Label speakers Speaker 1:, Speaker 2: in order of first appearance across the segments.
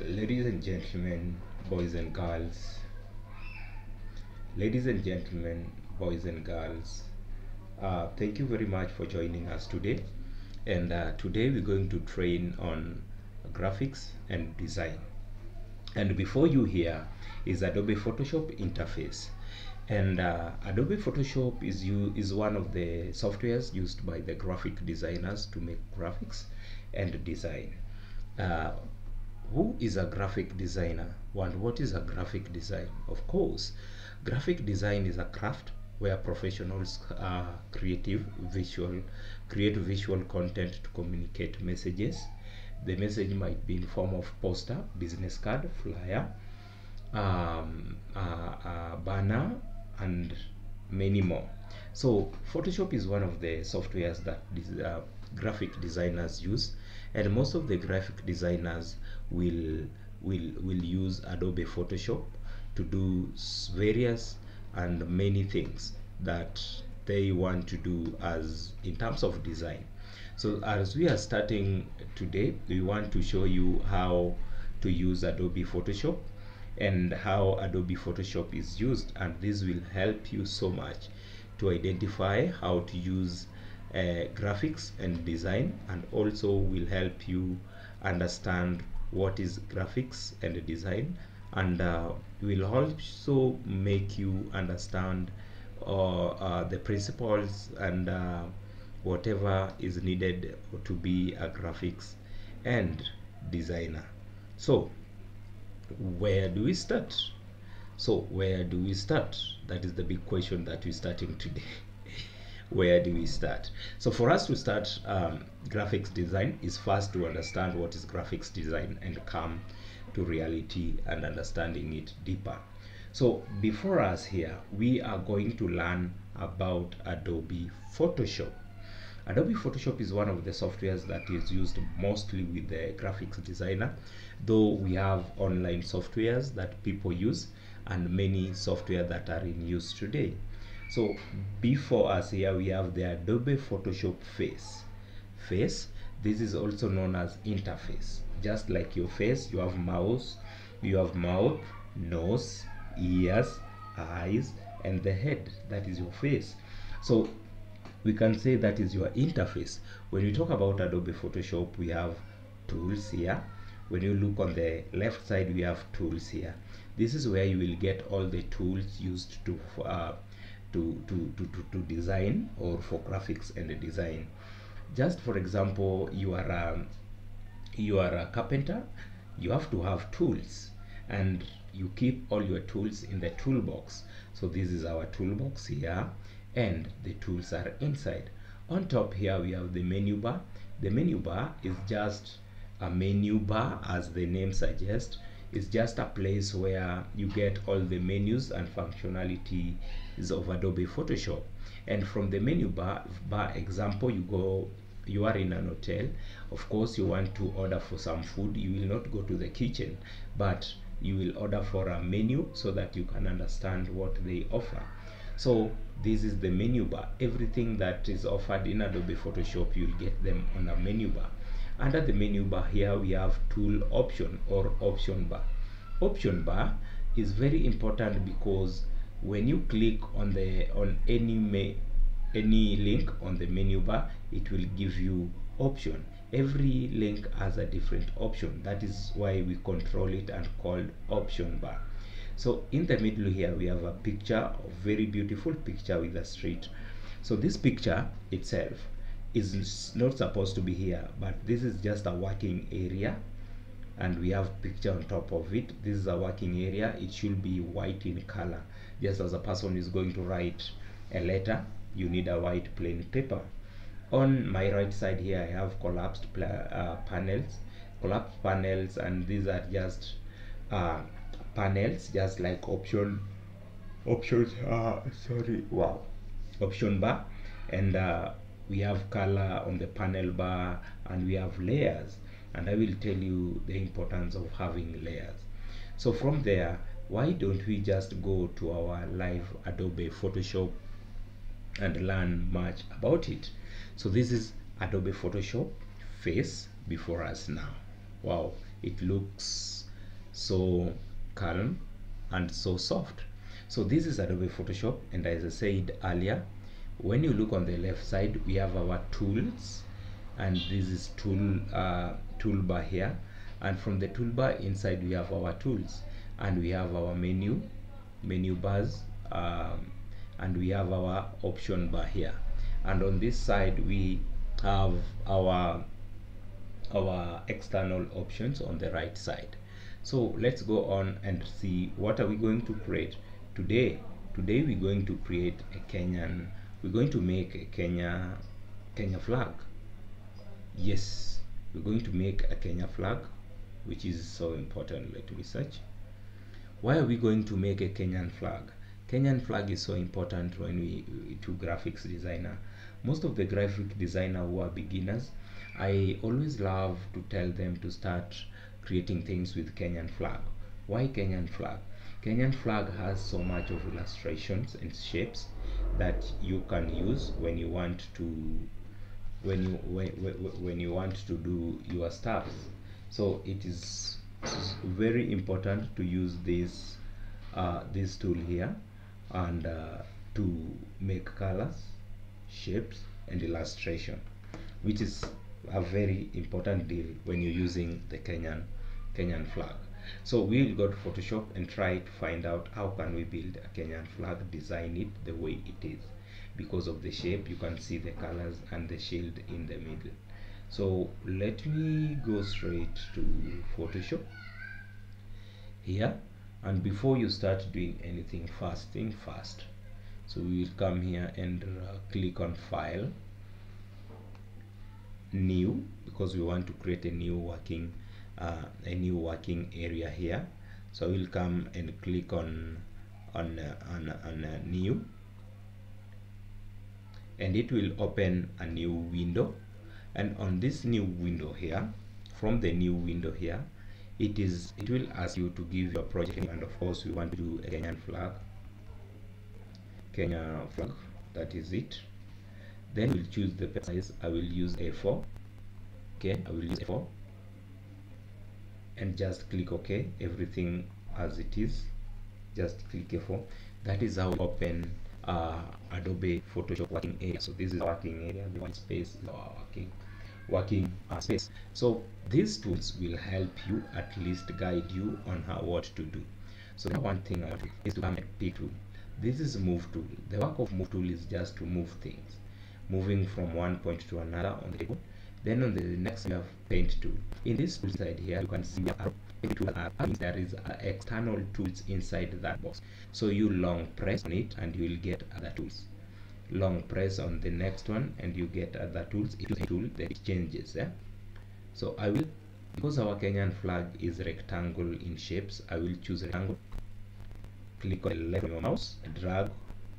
Speaker 1: Ladies and gentlemen, boys and girls, ladies and gentlemen, boys and girls, thank you very much for joining us today. And today we're going to train on graphics and design. And before you hear is Adobe Photoshop interface. And Adobe Photoshop is one of the softwares used by the graphic designers to make graphics and design. Uh, who is a graphic designer? And what is a graphic design? Of course, graphic design is a craft where professionals create visual content to communicate messages. The message might be in form of poster, business card, flyer, banner, and many more. So Photoshop is one of the softwares that graphic designers use, and most of the graphic designers will use Adobe Photoshop to do various and many things that they want to do as in terms of design. So as we are starting today, we want to show you how to use Adobe Photoshop and how Adobe Photoshop is used, and this will help you so much to identify how to use graphics and design, and also will help you understand what is graphics and design, and will also make you understand the principles and whatever is needed to be a graphics and designer. So where do we start? Where do we start? That is the big question that we're starting today. Where do we start? So for us to start graphics design is first to understand what is graphics design and come to reality and understanding it deeper. So before us here, we are going to learn about Adobe Photoshop. Adobe Photoshop is one of the softwares that is used mostly with the graphics designer, though we have online softwares that people use and many software that are in use today. So before us here we have the Adobe Photoshop face. This is also known as interface. Just like your face, you have mouth, nose, ears, eyes, and the head. That is your face. So we can say that is your interface. When we talk about Adobe Photoshop, we have tools here. When you look on the left side, we have tools here. This is where you will get all the tools used to design or for graphics and design. Just for example, you are a carpenter, you have to have tools, and you keep all your tools in the toolbox. So this is our toolbox here, and the tools are inside. On top here we have the menu bar. The menu bar is just a menu bar, as the name suggests. It's just a place where you get all the menus and functionalities of Adobe Photoshop. And from the menu bar example, you are in an hotel. Of course, you want to order for some food. You will not go to the kitchen, but you will order for a menu so that you can understand what they offer. So this is the menu bar. Everything that is offered in Adobe Photoshop, you'll get them on a menu bar. Under the menu bar here we have tool option or option bar. Option bar is very important because when you click on any link on the menu bar, it will give you option. Every link has a different option. That is why we control it and called option bar. So in the middle here we have a picture, a very beautiful picture with a street. So this picture itself is not supposed to be here, but this is just a working area, and we have picture on top of it. This is a working area. It should be white in color. Just as a person is going to write a letter, you need a white plain paper. On my right side here I have collapsed panels, and these are just panels, just like option bar, and we have color on the panel bar, and we have layers, and I will tell you the importance of having layers. So from there, why don't we just go to our live Adobe Photoshop and learn much about it. So this is Adobe Photoshop face before us now. Wow, it looks so calm and so soft. So this is Adobe Photoshop, and as I said earlier, when you look on the left side, we have our tools, and this is toolbar here, and from the toolbar inside we have our tools, and we have our menu bars, and we have our option bar here, and on this side we have our external options on the right side. So let's go on and see what are we going to create today. Today we're going to create a Kenyan, we're going to make a Kenya flag. Yes, we're going to make a Kenya flag, which is so important. Let me search. Why are we going to make a Kenyan flag? Kenyan flag is so important when we to graphics designer. Most of the graphic designer who are beginners, I always love to tell them to start creating things with Kenyan flag. Why Kenyan flag? Kenyan flag has so much of illustrations and shapes that you can use when you want to when you want to do your stuff. So it is very important to use this tool here, and to make colors, shapes and illustration, which is a very important deal when you're using the Kenyan flag. So we'll go to Photoshop and try to find out how can we build a Kenyan flag, design it the way it is. Because of the shape, you can see the colors and the shield in the middle. So let me go straight to Photoshop here, and before you start doing anything, first thing first, so we will come here and click on File, New, because we want to create a new working area here. So we'll come and click on New, and it will open a new window. And on this new window here, from the new window here, it will ask you to give your project name, and of course we want to do a Kenyan flag, that is it. Then we'll choose the paper size. I will use A4. Okay, I will use A4, and just click OK. Everything as it is, just click A4. That is how we open Adobe Photoshop working area. So this is working area, the white space is our working space. So these tools will help you, at least guide you on what to do. So the one thing I want is to come and pick tool. This is move tool. The work of move tool is just to move things, moving from one point to another on the table. Then on the next we have paint tool. In this tool side here, you can see there is external tools inside that box. So you long press on it and you will get other tools. Long press on the next one and you get other tools. It is a tool that it changes. So I will, because our Kenyan flag is rectangle in shapes, I will choose rectangle. Click on the left on your mouse, drag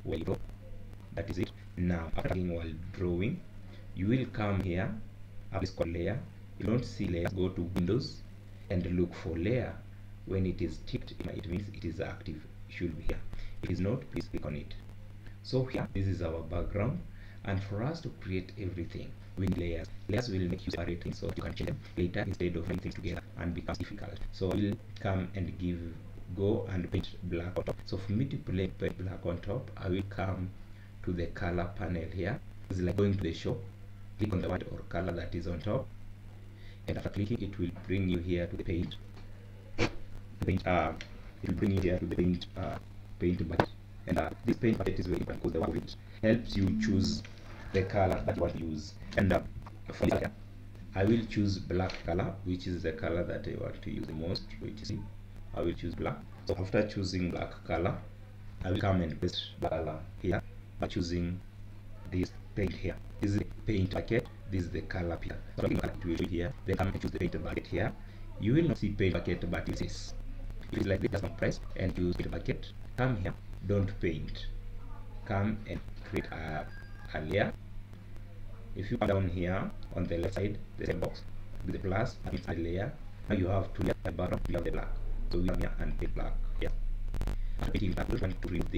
Speaker 1: where you draw. That is it. Now after dragging while drawing, you will come here, this called layer. You don't see layer, go to Windows and look for layer. When it is ticked, it means it is active. It should be here. If it is not, please click on it. So here, this is our background, and for us to create everything, we need layers. Layers will make you separate things so you can change them later instead of putting things together and becomes difficult. So we'll come and go and paint black on top. So for me to paint black on top, I will come to the color panel here. It's like going to the shop. Click on the white or color that is on top, and after clicking, it will bring you here to the paint. It will bring you here to the paint bucket. And this paint bucket is very important because the work of it helps you choose the color that you want to use. And for this, I will choose black color, which is the color that I want to use the most. Which is, I will choose black. So after choosing black color, I will come and paste black color here by choosing this paint here. This is the paint bucket. This is the color here. So I'm going to here. Then come and choose the paint bucket here. You will not see paint bucket, but it is. It is like this. Just press and choose paint bucket. Come here. Don't paint. Come and create a layer. If you come down here on the left side, the same box with the plus and inside layer. Now you have two layers at the bottom. You have the black. So we come here and paint black here. Painting black, we want to remove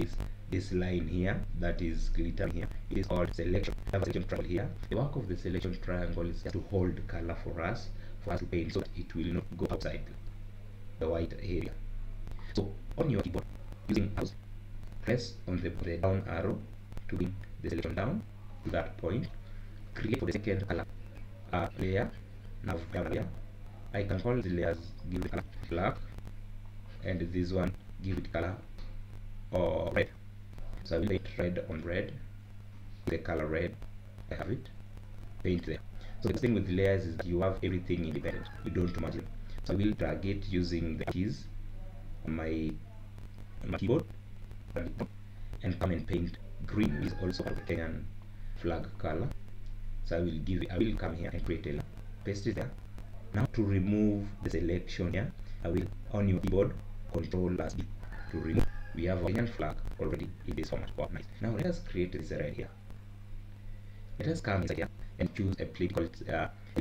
Speaker 1: this line here that is glittering here. It is called selection. We have a selection triangle here. The work of the selection triangle is to hold color for us to paint so that it will not go outside. the white area. So on your keyboard, using mouse, press on the down arrow to bring the selection down to that point. Create for the second color layer. Now down here, I can call the layers, give it color black, and this one give it color or red. So I will paint red on red. The color red, I have it. Paint there. So the thing with the layers is that you have everything independent. You don't merge them. So I will drag it using the keys on my keyboard and come and paint green, is also part of the Kenyan flag color. So I will come here and create a layer, paste it there. Now to remove the selection here, I will on your keyboard Control+D to remove. We have a Kenyan flag already in this format. Wow, nice. Now let us create this red here. Let us come inside here and choose a political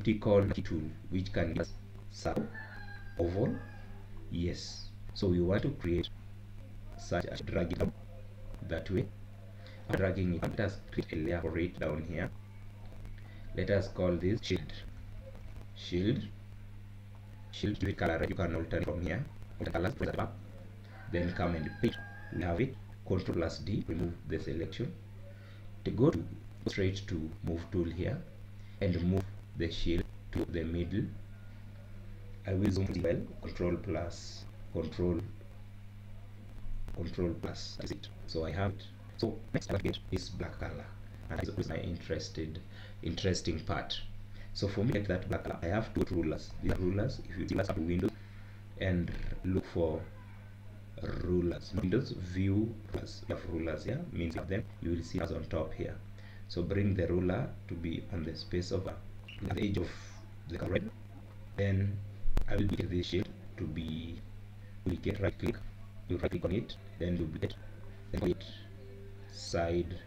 Speaker 1: key tool which can give us circle, oval. Yes. So we want to create such a drag it down that way. After dragging it, let us create a layer for it down here. Let us call this shield. Give it color red. You can alter it from here. Alter colors, press the back. Then come and paint. We have it. Control+D, remove the selection. To go straight to move tool here and move the shield to the middle. I will zoom well. Control+, that's it. So I have it. So next I get this black color, and this is my interesting part. So for me, to get that black color, I have two rulers. These rulers, if you just have Windows and look for rulers, Windows view rulers, you have rulers here, means you have them, you will see us on top here. So bring the ruler to be on the space of the edge of the red. Then I will get this shield to be duplicate. Right click, you right click on it, then duplicate, then call it side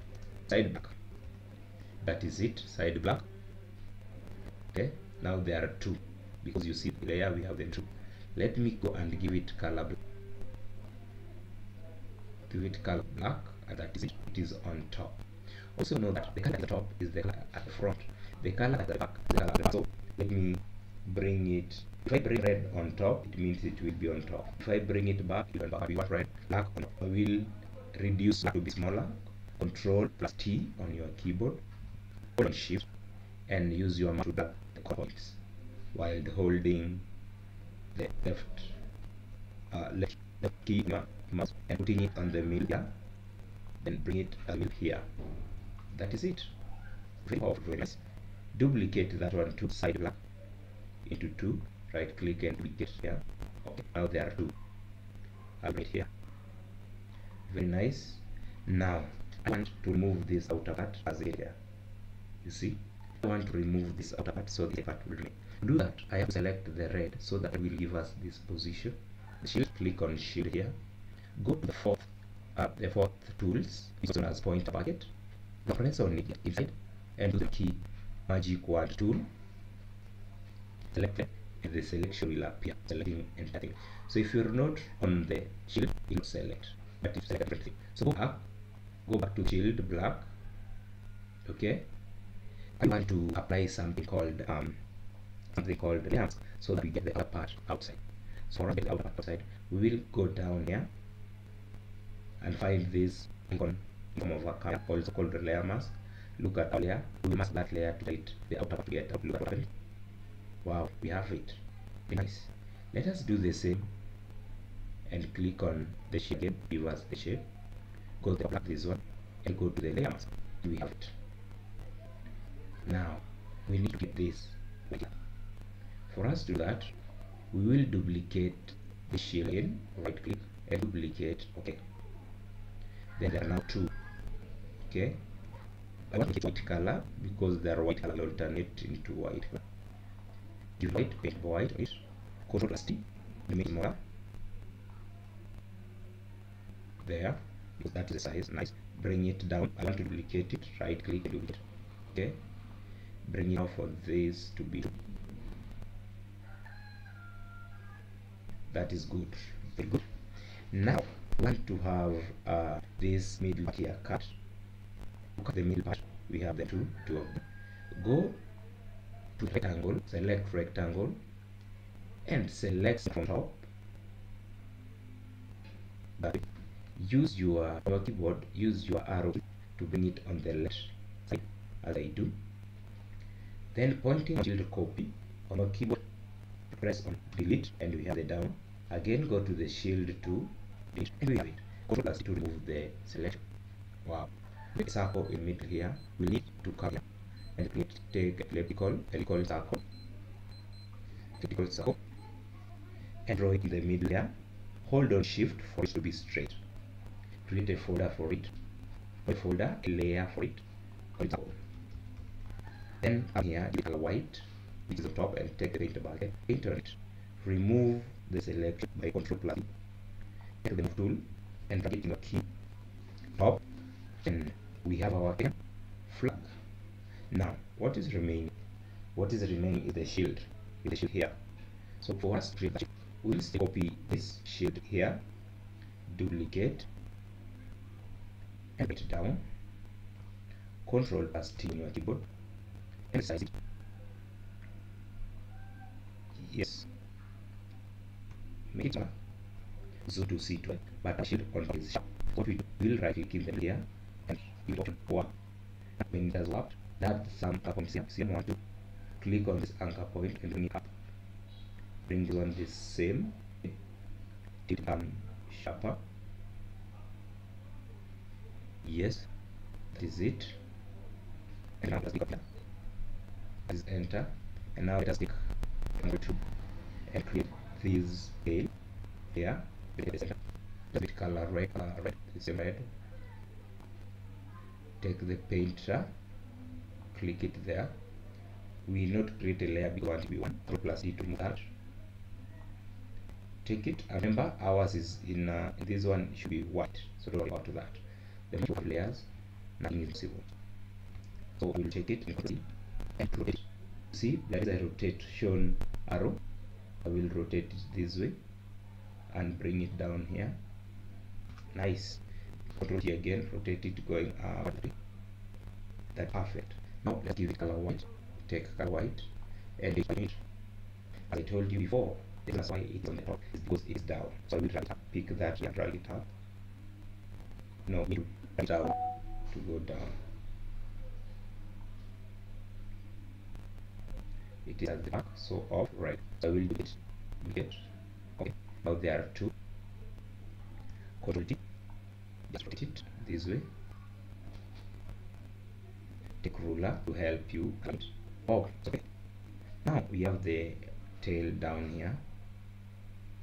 Speaker 1: black. That is it, side black. Okay, now there are two because you see the layer we have them two. Let me go and give it color black. Give it color black, and that is it. It is on top. Also know that the color at the top is the color at the front. The color at the back is the color at the back. So let me bring it. If I bring red on top, it means it will be on top. If I bring it back, it will be red, black on top. I will reduce it to be smaller. Control+T on your keyboard. Hold on Shift and use your mouse to drag the points while holding the left key in your mouse and putting it on the middle here. Then bring it a little here. That is it. Very powerful, very nice. Duplicate that one to side black into two. Right click and duplicate here. Okay, now there are two. I'll make here. Very nice. Now I want to remove this outer part as it here. You see, I want to remove this outer part so this part will remain. To do that, I have to select the red so that it will give us this position. The shield, click on shield here. Go to the fourth tools, which is known as pointer bucket. Now press on it inside and do the key magic wand tool. Select it and the selection will appear, selecting everything. So if you're not on the shield, it will select, but you select everything. So go back to shield black. Okay, I want to apply something called layers so that we get the upper part outside. So for the upper part outside, we will go down here and find this icon of a camera, also called the layer mask. Look at our layer. We mask that layer to get the outer part to get up. Look at what happened. Wow, we have it. Nice. Let us do the same and click on the shape again. Give us the shape. Go to the this one and go to the layer mask. We have it. Now we need to get this. For us to do that, we will duplicate the shield again. Right click and duplicate. Okay. Then there are now two. Okay. I want to get white color because they are white color. I'll alternate into white. Give white, paint white on it. Control+T, make it more. There, because that is the size. Nice. Bring it down. I want to duplicate it. Right click and duplicate. Okay. Bring it down for this to be. That is good. Very good. Now we want to have this middle part here cut. Look at the middle part. We have the two of them. Go to rectangle, select rectangle, and select from top But use your keyboard, use your arrow key to bring it on the left side as I do. Then pointing shield copy on your keyboard, press on delete and we have the down. Again go to the shield to delete and we have it. Control to remove the selection. Wow. With circle in middle here, we need to come here and take elliptical circle, and draw it in the middle here. Hold on shift for it to be straight. Create a folder for it, a layer for it. Then up here, do color white, which is on top, and take the paint bucket, paint on it. Remove the selection by Control plus, take the move tool and drag it in the key top, and we have our flag. Now, what is remaining? What is remaining is the shield. With the shield here. So for us to create that, we'll copy this shield here, duplicate, and put it down. Control plus T on your keyboard and size it. Yes. Make it smaller. So to see it, but the shield on top is sharp. What we do, we'll right click in the here and click option 1. When it has worked, that's some anchor point. Same one to click on this anchor point and bring it up. Bring this one the same. It sharper. Yes, that is it. And now let's click here. Please enter. And now let us click on YouTube and create this page here. The color red, the same red. Take the painter, click it there. We will not create a layer because we want to be one. Plus E to remove that. Take it. Remember, ours is in this one should be white, so don't worry about that. The number of layers, nothing is visible. So we will take it and rotate it. See, that is a rotation arrow. I will rotate it this way and bring it down here. Nice. Control T again, rotate it going up. That's perfect. Now let's give it color white. Take color white and it. As I told you before, that's why it's on the top, is because it's down. So I will drag it up, pick that and drag it up. No, we drag it down to go down. It is at the back, so off right. So I will do it. Okay. Now there are two. Control T. Just rotate it this way. Take ruler to help you cut. Oh, okay. Now we have the tail down here.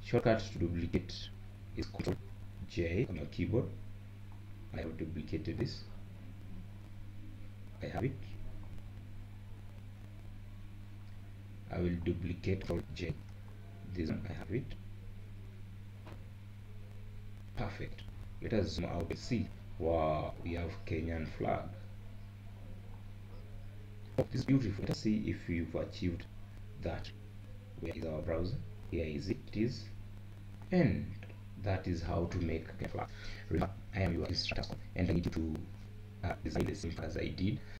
Speaker 1: Shortcut to duplicate is Control J on your keyboard. I have duplicated this. I have it. I will duplicate Control J. This one I have it. Perfect. Let us zoom out and see. Wow, we have Kenyan flag. Oh, this is beautiful. Let us see if we've achieved that. Where is our browser? Here is it. It is. And that is how to make a flag. Remember, I am your instructor and I need you to design the same as I did.